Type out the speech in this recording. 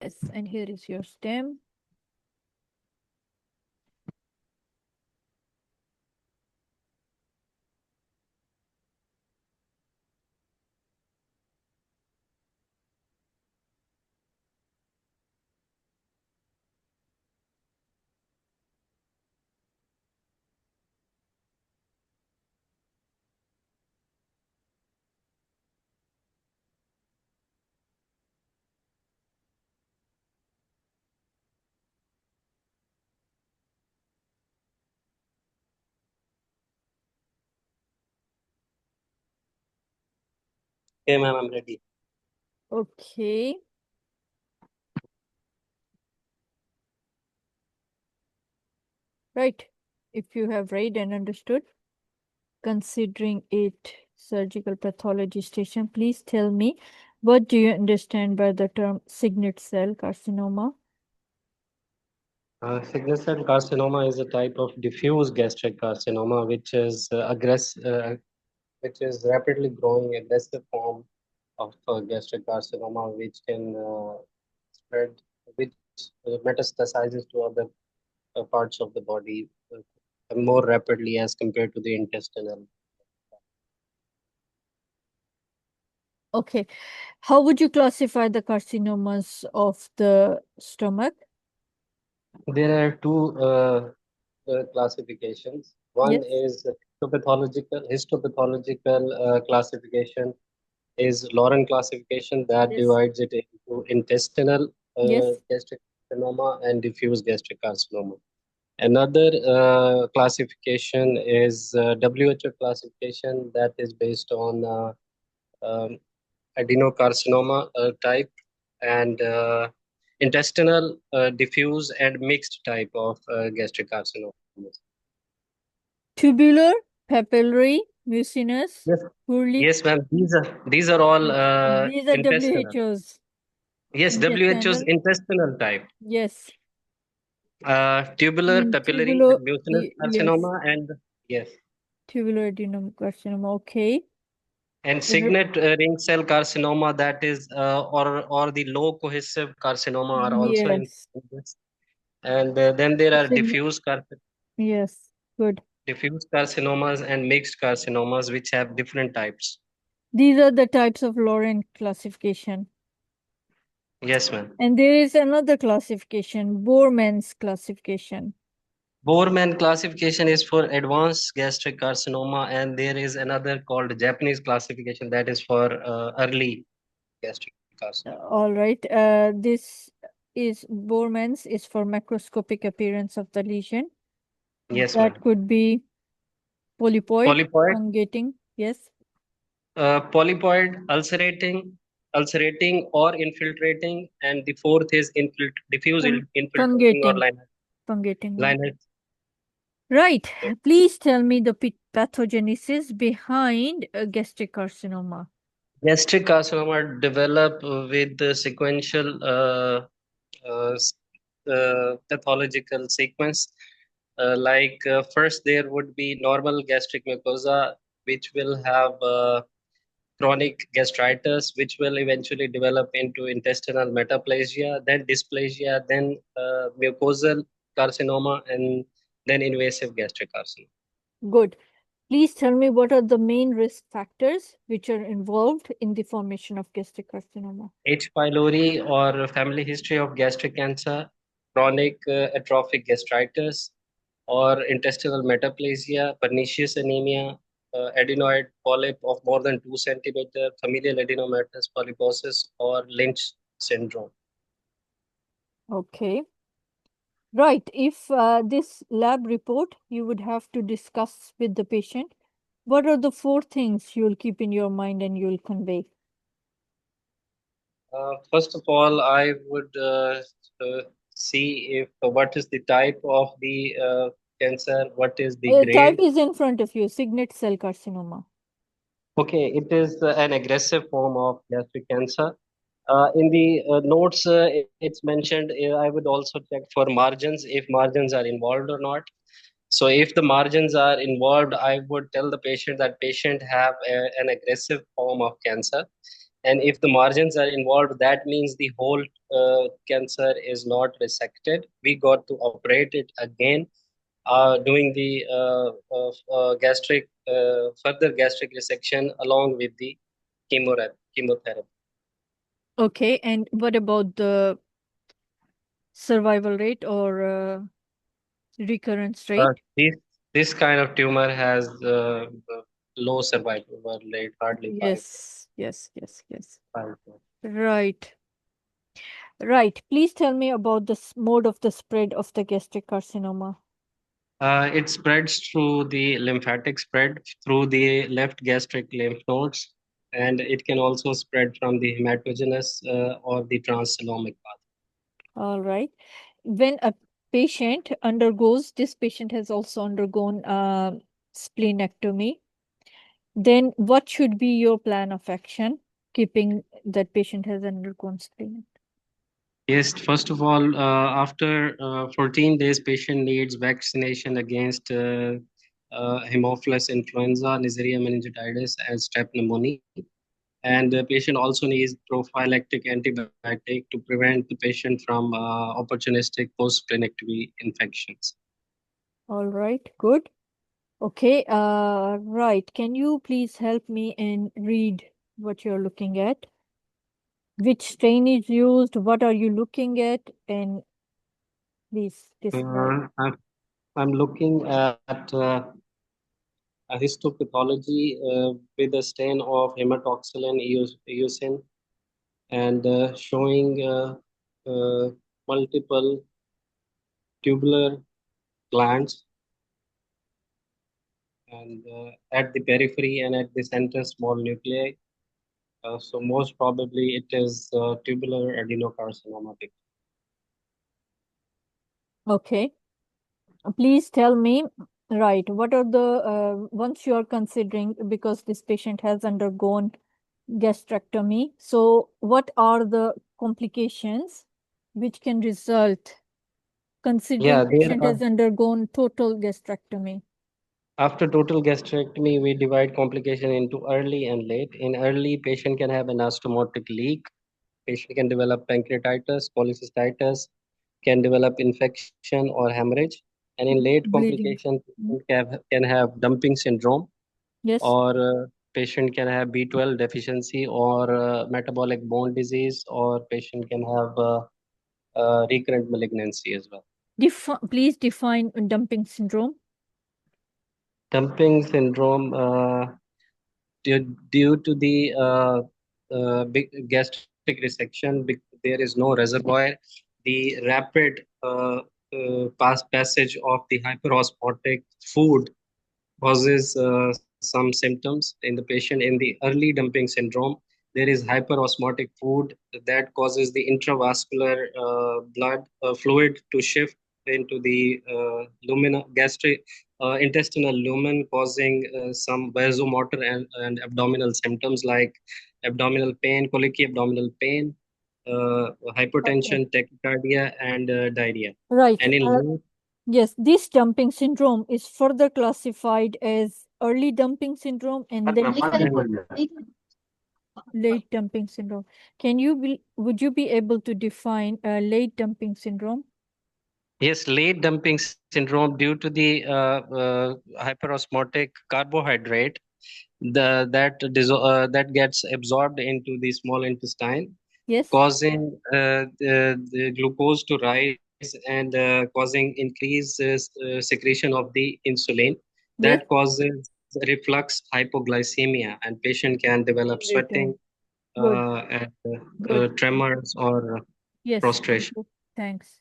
Yes, and here is your stem. Okay, ma'am, I'm ready. Okay. Right. If you have read and understood, considering it surgical pathology station, please tell me, what do you understand by the term signet cell carcinoma? Signet cell carcinoma is a type of diffuse gastric carcinoma, which is which is rapidly growing aggressive form of gastric carcinoma, which can spread, which metastasizes to other parts of the body more rapidly as compared to the intestinal. Okay. How would you classify the carcinomas of the stomach? There are two classifications. One Yes. is histopathological classification is Lauren classification that Yes. divides it into intestinal Yes. gastric carcinoma and diffuse gastric carcinoma. Another classification is WHO classification that is based on um, adenocarcinoma type and intestinal, diffuse, and mixed type of gastric carcinoma. Tubular, papillary, mucinous, Yes, Hurley. yes, ma'am. These are all Yes. These are intestinal. WHOs. Yes, WHO's Intestinal. intestinal type. Yes. Tubular, papillary, Tubular. and mucinous Yes. carcinoma, and yes, Tubular adenocarcinoma. Okay. and signet ring cell carcinoma, that is, or the low cohesive carcinoma are also in Yes. this. And then there are Signet. Yes. Good. diffuse carcinomas and mixed carcinomas, which have different types. These are the types of Lauren classification. Yes, ma'am. And there is another classification, Borman's classification. Borman classification is for advanced gastric carcinoma, and there is another called Japanese classification that is for early gastric carcinoma. All right. This is Borman's is for macroscopic appearance of the lesion. Yes, That ma'am. could be polypoid, Polypoid, fungating. Yes. polypoid, ulcerating or infiltrating, and the fourth is diffuse infiltrating or Fungating. Fungating one. line. Right. Please tell me the pathogenesis behind a gastric carcinoma. Gastric carcinoma develop with the sequential pathological sequence. First, there would be normal gastric mucosa, which will have chronic gastritis, which will eventually develop into intestinal metaplasia, then dysplasia, then mucosal carcinoma, and then invasive gastric carcinoma. Good. Please tell me what are the main risk factors which are involved in the formation of gastric carcinoma? H. pylori or family history of gastric cancer, chronic atrophic gastritis, or intestinal metaplasia, pernicious anemia, adenoid polyp of more than 2 centimeter, familial adenomatous polyposis, or Lynch syndrome. Okay. Right. If this lab report you would have to discuss with the patient, what are the 4 things you'll keep in your mind and you'll convey? First of all, I would see if what is the type of the cancer, what is the Type grade. is in front of you, signet cell carcinoma. Okay, it is an aggressive form of gastric cancer. In the notes, it's mentioned. I would also check for margins if margins are involved or not. So if the margins are involved, I would tell the patient that patient have an aggressive form of cancer. And if the margins are involved, that means the whole cancer is not resected. We got to operate it again, doing the further gastric resection along with the chemotherapy. Okay, and what about the survival rate or recurrence rate? This kind of tumor has low survival rate, hardly Yes. 5. Right. Right. Please tell me about the mode of the spread of the gastric carcinoma. It spreads through the lymphatic spread through the left gastric lymph nodes, and it can also spread from the hematogenous or the transcelomic path. All right. When a patient undergoes, this patient has also undergone splenectomy, then what should be your plan of action, keeping that patient has undergone splenectomy? Yes, first of all, after 14 days, patient needs vaccination against Haemophilus influenza, Neisseria meningitis, and strep pneumoniae. And the patient also needs prophylactic antibiotic to prevent the patient from opportunistic post-splenectomy infections. All right, good. Okay, right. Can you please help me and read what you're looking at? Which strain is used? What are you looking at? And please describe. I'm looking at a histopathology with a stain of hematoxylin eosin and showing multiple tubular glands and at the periphery and at the center small nuclei. So most probably it is tubular adenocarcinoma. Okay. Please tell me, right, what are the, once you are considering, because this patient has undergone gastrectomy, so what are the complications which can result considering Yeah, there patient are. has undergone total gastrectomy? After total gastrectomy, we divide complication into early and late. In early, patient can have an anastomotic leak. Patient can develop pancreatitis, cholecystitis, can develop infection or hemorrhage. And in late Bleeding. complication, patient can have dumping syndrome, Yes. or patient can have B12 deficiency or metabolic bone disease, or patient can have recurrent malignancy as well. Please define dumping syndrome. Dumping syndrome due to the big gastric resection, there is no reservoir. The rapid passage of the hyperosmotic food causes some symptoms in the patient. In the early dumping syndrome, there is hyperosmotic food that causes the intravascular blood fluid to shift into the gastric intestinal lumen, causing some vasomotor and abdominal symptoms like abdominal pain, colicky abdominal pain, Okay. hypertension, tachycardia, and diarrhea. Right. And in Yes, this dumping syndrome is further classified as early dumping syndrome and then late dumping syndrome. Would you be able to define late dumping syndrome? yes, late dumping syndrome due to the hyperosmotic carbohydrate that gets absorbed into the small intestine, Yes. causing the glucose to rise and causing increased secretion of the insulin. Yes. That causes reflux hypoglycemia, and patient can develop sweating Good. and Good. tremors or Yes. prostration. Thanks.